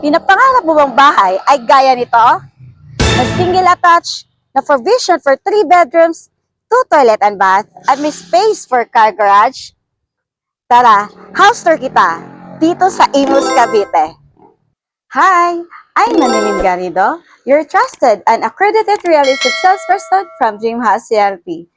Pinapangarap mo bang bahay ay gaya nito? Na single attached, na provision for 3 bedrooms, 2 toilet and bath, at may space for car garage? Tara, house tour kita dito sa Imus, Cavite. Hi, I'm Manilin Garrido, your trusted and accredited real estate salesperson from Dream House CRP.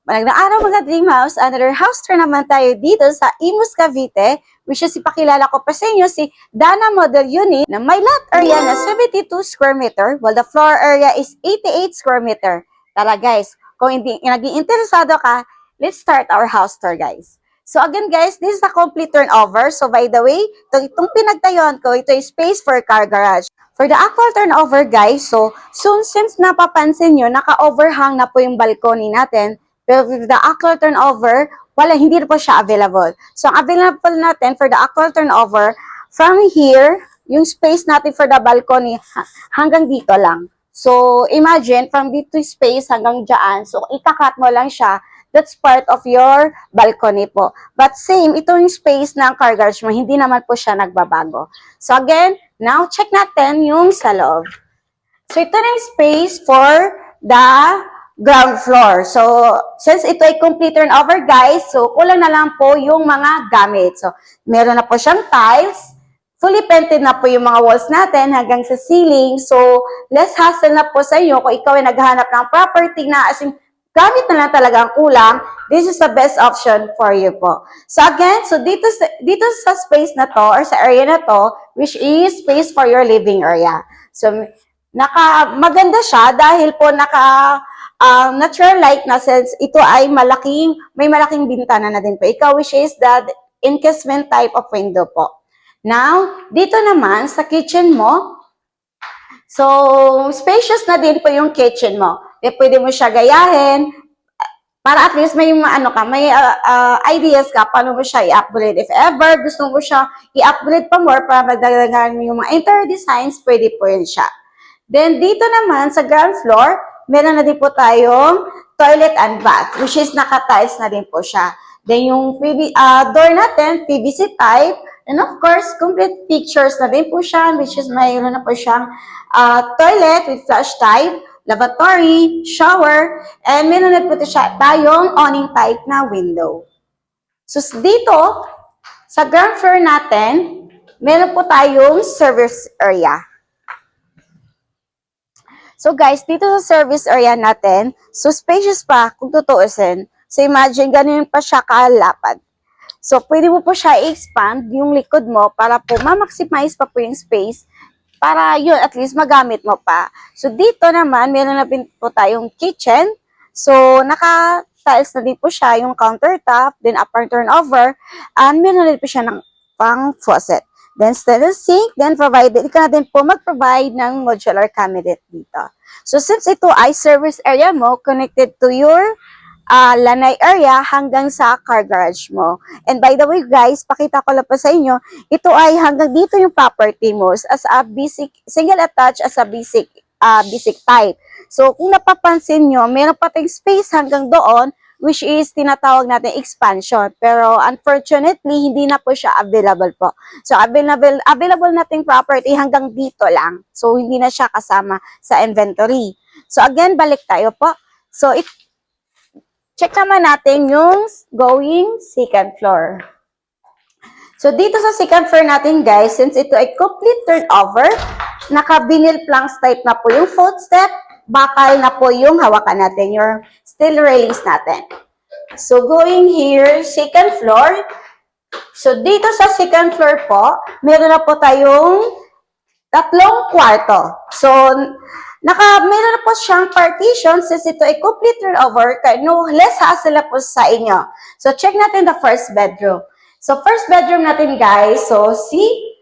Magandang araw mga Dream House, another house tour naman tayo dito sa Imus, Cavite, which is ipakilala ko pa sa inyo si Dana Model Unit na may lot area na 72 square meter while the floor area is 88 square meter. Tara guys, kung hindi naging interesado ka, let's start our house tour guys. So again guys, this is a complete turnover. So by the way, itong pinagtayuan ko, ito is space for car garage. For the actual turnover guys, so soon since napapansin nyo, naka-overhang na po yung balcony natin, pero with the actual turnover, hindi na po siya available. So ang available natin for the actual turnover, from here, yung space natin for the balcony, hanggang dito lang. So imagine, from dito space hanggang dyan, so ikakat mo lang siya, that's part of your balcony po. But same, ito yung space ng car garage mo, hindi naman po siya nagbabago. So again, now check natin yung sa loob. So ito na yung space for the ground floor. So since ito ay complete turnover guys, so kulang na lang po yung mga gamit. So meron na po siyang tiles, fully painted na po yung mga walls natin hanggang sa ceiling. So less hassle na po sa inyo kung ikaw ay naghahanap ng property na as in, gamit na lang talaga ang kulang, this is the best option for you po. So again, so dito sa space na to, or sa area na to, which is space for your living area. So, maganda siya dahil po natural light na since ito ay may malaking bintana na din po. Ikaw, which is the encasement type of window po. Now, dito naman sa kitchen mo, so, spacious na din po yung kitchen mo. Pwede mo siya gayahin para at least may ideas ka paano mo siya i-upgrade. If ever gusto mo siya i-upgrade pa more para magdagdagan mo yung mga interior designs, pwede po yun siya. Then, dito naman sa ground floor, meron na din po tayong toilet and bath, which is naka-tiles na din po siya. Then, yung door natin, PVC type, and of course, complete pictures na din po siya, which is mayroon na po siyang toilet with flush type, lavatory, shower, and meron na po siya tayong awning type na window. So, dito, sa ground floor natin, meron po tayong service area. So guys, dito sa service area natin, so spacious pa kung tutuusin. So imagine, ganun pa siya kalapad. So pwede mo po siya i-expand yung likod mo para po ma-maximize pa po yung space para yun, at least magamit mo pa. So dito naman, meron na din po tayong kitchen. So naka-tiles na din po siya yung countertop, then upper turnover, and meron na din po siya ng pang faucet. Then stainless sink, then provided, ka na din po mag-provide ng modular cabinet dito. So since ito ay service area mo, connected to your lanay area hanggang sa car garage mo. And by the way guys, pakita ko lang po sa inyo, ito ay hanggang dito yung property mo as a basic, single attached as a basic type. So kung napapansin nyo, meron pa tayong space hanggang doon, which is tinatawag natin expansion. Pero unfortunately, hindi na po siya available po. So available nating property hanggang dito lang. So hindi na siya kasama sa inventory. So again, balik tayo po. So check naman natin yung going second floor. So dito sa second floor natin guys, since ito ay complete turnover, naka-vinyl planks type na po yung footstep, bakal na po yung hawakan natin, your steel railings natin. So going here, second floor. So dito sa second floor po, meron na po tayong 3 kwarto. So meron na po siyang partition since ito ay complete turnover, no less hassle na po sa inyo. So check natin the first bedroom. So first bedroom natin guys, so see,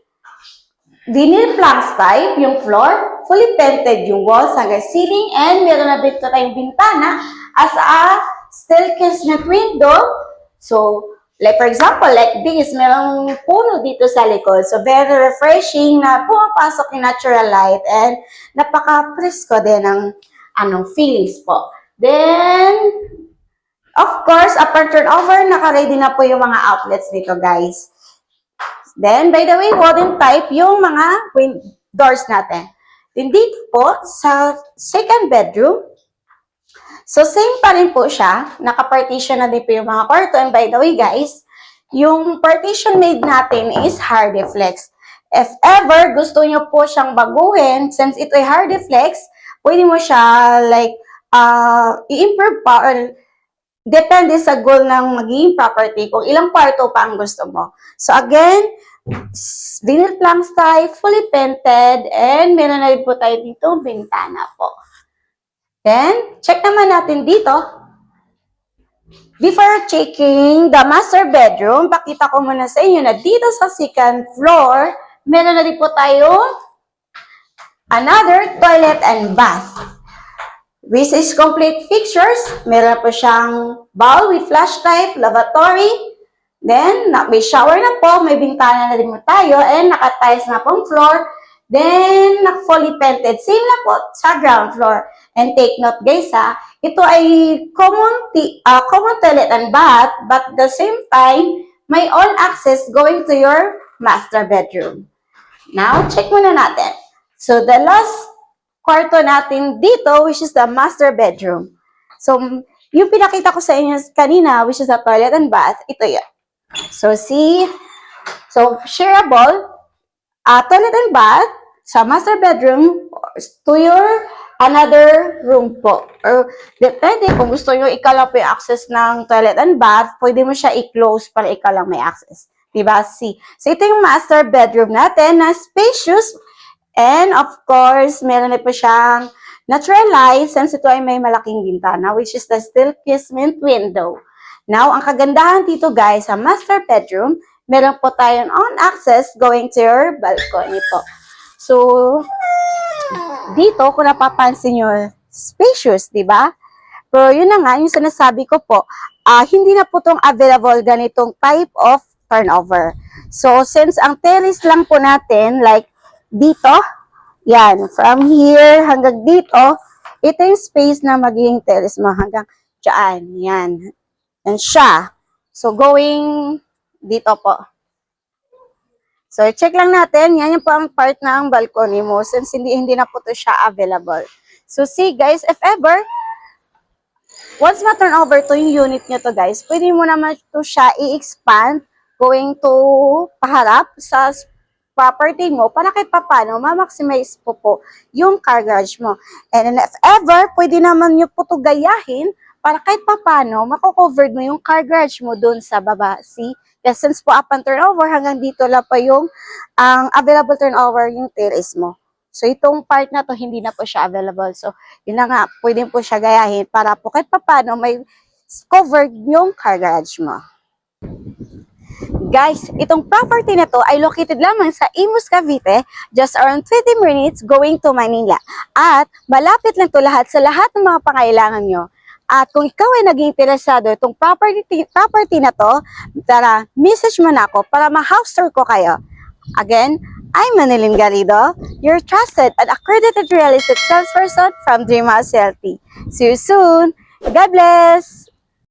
vinyl planks type yung floor, fully painted yung walls hanggang ceiling, and meron na dito tayong bintana as a steel casement window. So, like for example, like this, merong puno dito sa likod. So, very refreshing na pumapasok yung natural light and napaka-presko din ng feelings po. Then, of course, upon turnover, naka-ready na po yung mga outlets dito guys. Then, by the way, wooden type yung mga doors natin. Then, dito po, sa second bedroom, so same pa rin po siya. Naka-partition na din po yung mga kwarto. And by the way, guys, yung partition made natin is Hardiflex. If ever gusto nyo po siyang baguhin, since ito ay Hardiflex, pwede mo siya like i-improve pa or depende sa goal ng magiging property kung ilang kwarto pa ang gusto mo. So again, vinyl planks type, fully painted, and meron na rin po tayo dito bintana po. Then, check naman natin dito. Before checking the master bedroom, pakita ko muna sa inyo na dito sa second floor, meron na rin po tayo another toilet and bath. Which is complete fixtures. Meron po siyang bowl with flush type, lavatory. Then, may shower na po, may bintana na rin mo tayo, and naka-tiles na pong floor. Then, fully painted. Same na po sa ground floor. And take note guys ito ay common toilet and bath, but at the same time, may all access going to your master bedroom. Now, check muna natin. So, the last kwarto natin dito, which is the master bedroom. So, yung pinakita ko sa inyo kanina, which is the toilet and bath, ito yun. So, see, so, shareable, toilet and bath, sa master bedroom, to your another room po. Or, depende, kung gusto nyo, ikaw lang po yung access ng toilet and bath, pwede mo siya i-close para ikaw lang may access. Diba? See? So, ito yung master bedroom natin na spacious. And of course, meron na po siyang natural light since ito ay may malaking bintana, which is the steel casement window. Now, ang kagandahan dito guys, sa master bedroom, meron po tayong on access going to your balcony po. So, dito, kung napapansin nyo, spacious, di ba? Pero yun na nga, yung sinasabi ko po, hindi na po itong available ganitong type of turnover. So, since ang terrace lang po natin, like, dito, yan, from here hanggang dito, ito yung space na magiging terrace mo hanggang dyan, yan. Yan siya. So, going dito po. So, check lang natin, yan yung po ang part ng balcony mo since hindi na po to siya available. So, see guys, if ever, once ma-turn over to yung unit nyo to guys, pwede mo naman to siya i-expand going to paharap sa property mo para kahit papano ma-maximize po yung car garage mo. And if ever, pwede naman nyo po ito gayahin para kahit papano mako-covered mo yung car garage mo doon sa baba. See? Kasi since po up and turnover, hanggang dito lang pa yung available turnover yung terrace mo. So, itong part na to hindi na po siya available. So, yun na nga, pwede po siya gayahin para po kahit papano may covered yung car garage mo. Guys, itong property na to ay located lamang sa Imus, Cavite, just around 20 minutes going to Manila. At malapit lang to lahat sa lahat ng mga pangailangan nyo. At kung ikaw ay naging interesado itong property na to, tara, message mo na ako para ma-house tour ko kayo. Again, I'm Manilyn Garrido, your trusted and accredited real estate salesperson from Dream House Realty. See you soon. God bless!